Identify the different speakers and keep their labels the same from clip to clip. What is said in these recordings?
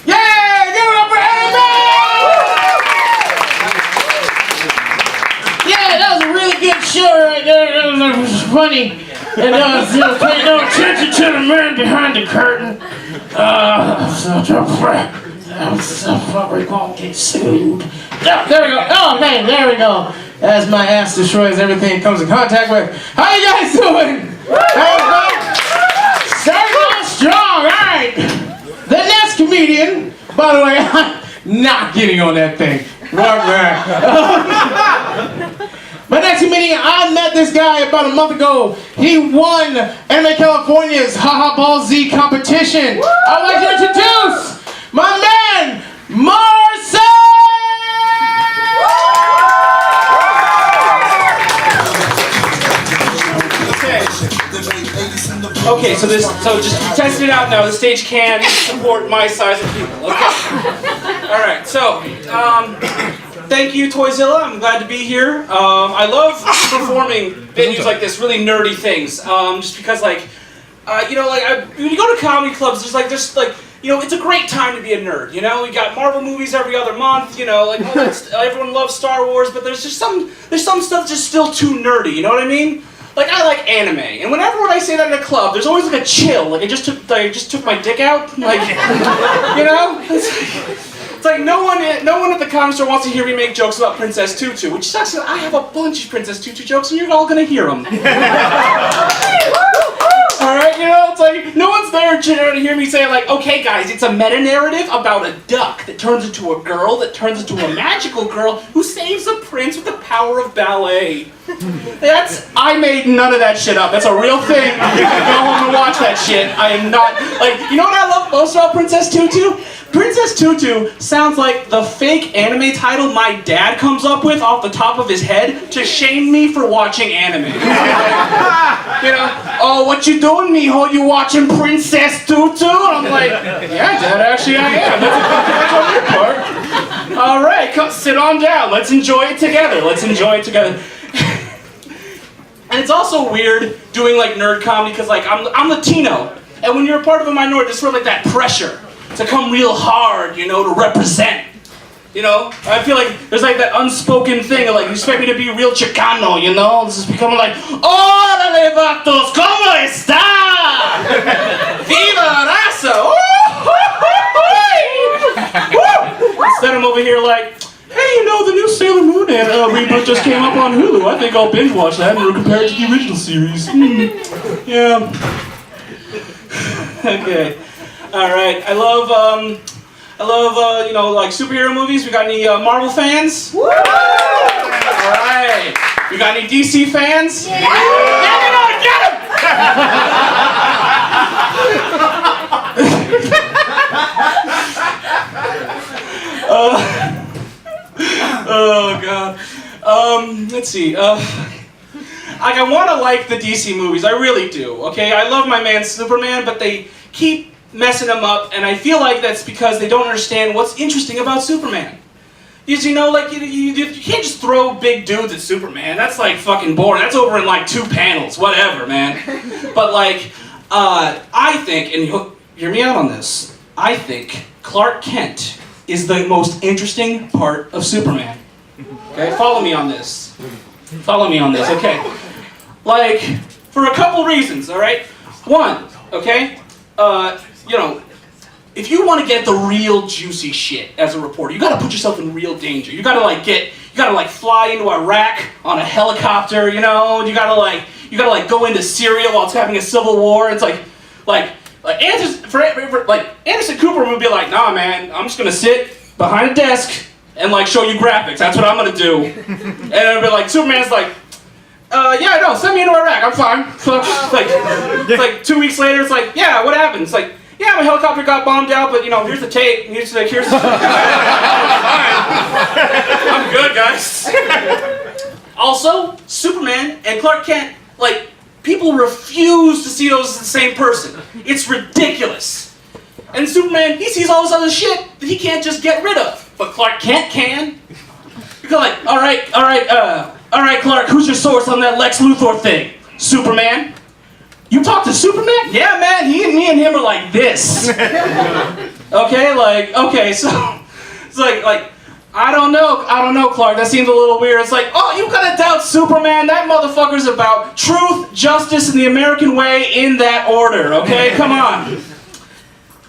Speaker 1: Yeah, give it up for Anime! Yeah, that was a really good show right there. That was funny. And pay no attention to the man behind the curtain. Such a prick. So probably gonna get sued. Oh, there we go. Oh man, there we go. As my ass destroys everything it comes in contact with. How you guys doing? Starting off strong. All right. The next comedian, by the way, I'm not getting on that thing. My next comedian, I met this guy about a month ago. He won Anime California's Haha Ball Z competition. I'd like to introduce my man, Marcel!
Speaker 2: Okay, so just testing it out now. The stage can support my size of people. Okay. All right. So, thank you, Toyzilla. I'm glad to be here. I love performing venues like this, really nerdy things. Just because, like, when you go to comedy clubs, there's it's a great time to be a nerd. You know, we got Marvel movies every other month. You know, like everyone loves Star Wars, but there's some stuff just still too nerdy. You know what I mean? Like, I like anime, and whenever I say that in a club, there's always like a chill. Like I just took my dick out. Like, you know. It's like no one at the comedy store wants to hear me make jokes about Princess Tutu, which sucks. I have a bunch of Princess Tutu jokes, and you're all gonna hear them. All right, you know, it's like no one's there to hear me say like, okay, guys, it's a meta-narrative about a duck that turns into a girl that turns into a magical girl who saves a prince with the power of ballet. I made none of that shit up. That's a real thing. Go home and watch that shit. I am not you know what I love most about Princess Tutu? Princess Tutu sounds like the fake anime title my dad comes up with off the top of his head to shame me for watching anime. You know, oh, what you doing, mijo? You watching Princess Tutu? And I'm like, yeah, Dad, actually I am. That's on your part. All right, come sit on down. Let's enjoy it together. And it's also weird doing like nerd comedy because like I'm Latino, and when you're a part of a minority, there's sort of like that pressure to come real hard, you know, to represent. You know, I feel like there's like that unspoken thing of like, you expect me to be real Chicano, you know? This is becoming like, órale vatos, ¿cómo está? Viva raza! Instead I'm over here like, hey, you know, the new Sailor Moon reboot just came up on Hulu. I think I'll binge watch that and compare it to the original series. Yeah. Okay. All right. I love like superhero movies. We got any Marvel fans? Woo! All right. We got any DC fans? Yeah! Get him! Oh God. Let's see. I want to like the DC movies. I really do. Okay. I love my man Superman, but they keep messing him up, and I feel like that's because they don't understand what's interesting about Superman. Because you know, like you can't just throw big dudes at Superman. That's like fucking boring. That's over in like 2 panels, whatever, man. But like, I think, and hear me out on this. I think Clark Kent is the most interesting part of Superman. Okay, follow me on this. Okay. Like, for a couple reasons. All right. One, okay. You know, if you want to get the real juicy shit as a reporter, you got to put yourself in real danger. You got to fly into Iraq on a helicopter. You know, you got to go into Syria while it's having a civil war. It's like Anderson Cooper would be like, nah, man, I'm just gonna sit behind a desk and like show you graphics. That's what I'm gonna do. And it'd be like, Superman's like, yeah, no, send me into Iraq. I'm fine. It's like 2 weeks later. It's like, yeah, what happened? It's like, yeah, my helicopter got bombed out, but you know, here's the tape. Here's the. I'm good, guys. Also, Superman and Clark Kent, like, people refuse to see those as the same person. It's ridiculous. And Superman, he sees all this other shit that he can't just get rid of, but Clark Kent can. You're like, all right, Clark, who's your source on that Lex Luthor thing? Superman. You talk to Superman? Yeah, man, me and him are like this. Okay, okay, so it's like I don't know, Clark. That seems a little weird. It's like, oh, you gotta doubt Superman? That motherfucker's about truth, justice, and the American way in that order. Okay, come on.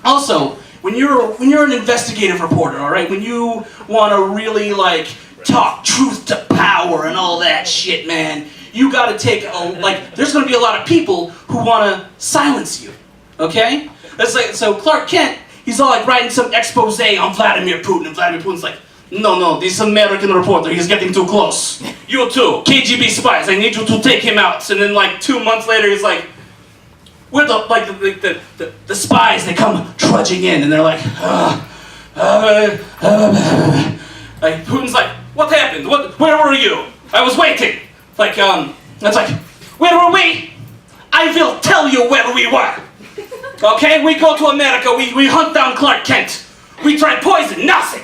Speaker 2: Also, when you're an investigative reporter, all right, when you want to really talk truth to power and all that shit, man, you gotta take there's gonna be a lot of people who want to silence you. Okay, it's like so Clark Kent. He's all writing some expose on Vladimir Putin, and Vladimir Putin's like, no, this American reporter, he's getting too close. You too, KGB spies, I need you to take him out. And then 2 months later, he's like, we're the spies, they come trudging in, and they're like, Putin's like, what happened? Where were you? I was waiting. It's like, where were we? I will tell you where we were. Okay, we go to America, we hunt down Clark Kent. We tried poison, nothing.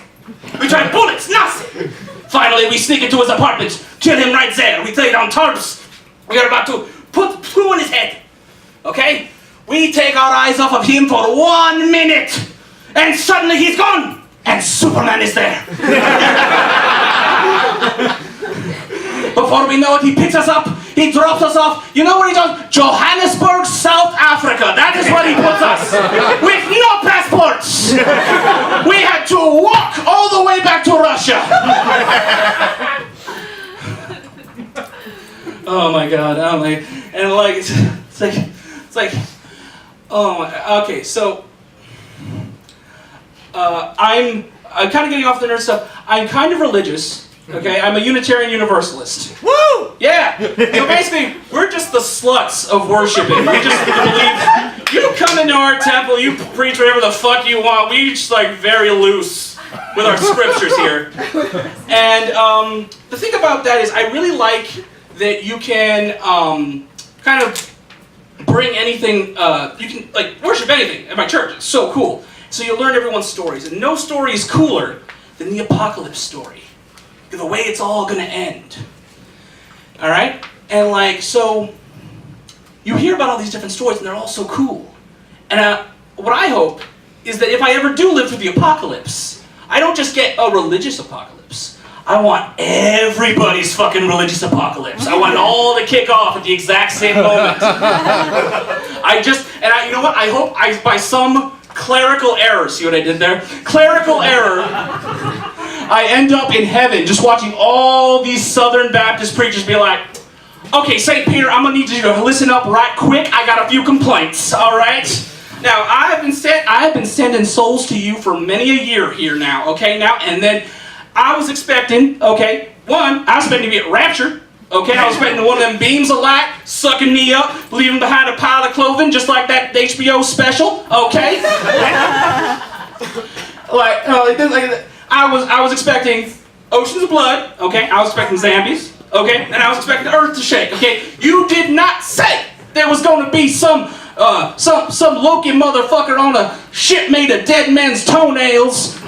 Speaker 2: We tried bullets, nothing. Finally, we sneak into his apartment, kill him right there. We lay down tarps. We are about to put two in his head. Okay? We take our eyes off of him for 1 minute, and suddenly he's gone, and Superman is there. Before we know it, he picks us up, he drops us off. You know where he does? Johannesburg, South Africa. That is where he puts us. With no passports. We had to walk all the way back to Russia. Oh my God. It's like, oh my, okay, so, I'm kind of getting off the nerd stuff. I'm kind of religious. Okay, I'm a Unitarian Universalist.
Speaker 3: Woo!
Speaker 2: Yeah! So basically, we're just the sluts of worshiping. We just believe, you come into our temple, you preach whatever the fuck you want. We just very loose with our scriptures here. And the thing about that is, I really like that you can kind of bring anything, you can worship anything at my church. It's so cool. So you learn everyone's stories, and no story is cooler than the apocalypse story. The way it's all gonna end. Alright? And so, you hear about all these different stories and they're all so cool. And what I hope is that if I ever do live through the apocalypse, I don't just get a religious apocalypse. I want everybody's fucking religious apocalypse. I want it all to kick off at the exact same moment. You know what? I hope by some clerical error, see what I did there? Clerical error, I end up in heaven just watching all these Southern Baptist preachers be like, okay, St. Peter, I'm gonna need you to listen up right quick. I got a few complaints, all right? Now, I have been sending souls to you for many a year here now, okay? And then I was expecting, okay, I was expecting to be at Rapture, okay? I was expecting one of them beams of light sucking me up, leaving behind a pile of clothing, just like that HBO special, okay? I was expecting oceans of blood, okay? I was expecting zombies, okay? And I was expecting the earth to shake, okay? You did not say there was going to be some Loki motherfucker on a ship made of dead men's toenails.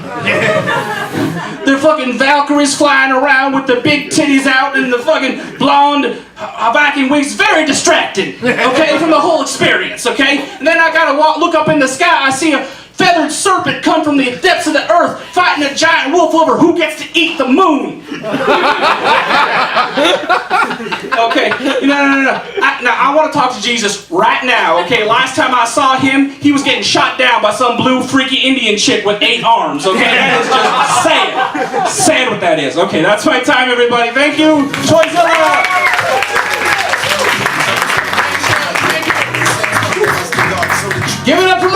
Speaker 2: The fucking Valkyries flying around with the big titties out and the fucking blonde Viking wings. Very distracting, okay, from the whole experience, okay? And then I gotta look up in the sky, I see a feathered serpent come from the depths of the earth fighting a giant wolf over who gets to eat the moon. Okay, no. I want to talk to Jesus right now, okay? Last time I saw him, he was getting shot down by some blue freaky Indian chick with 8 arms, okay? That is just saying what that is. Okay, that's my time, everybody. Thank you. Choice Give it up for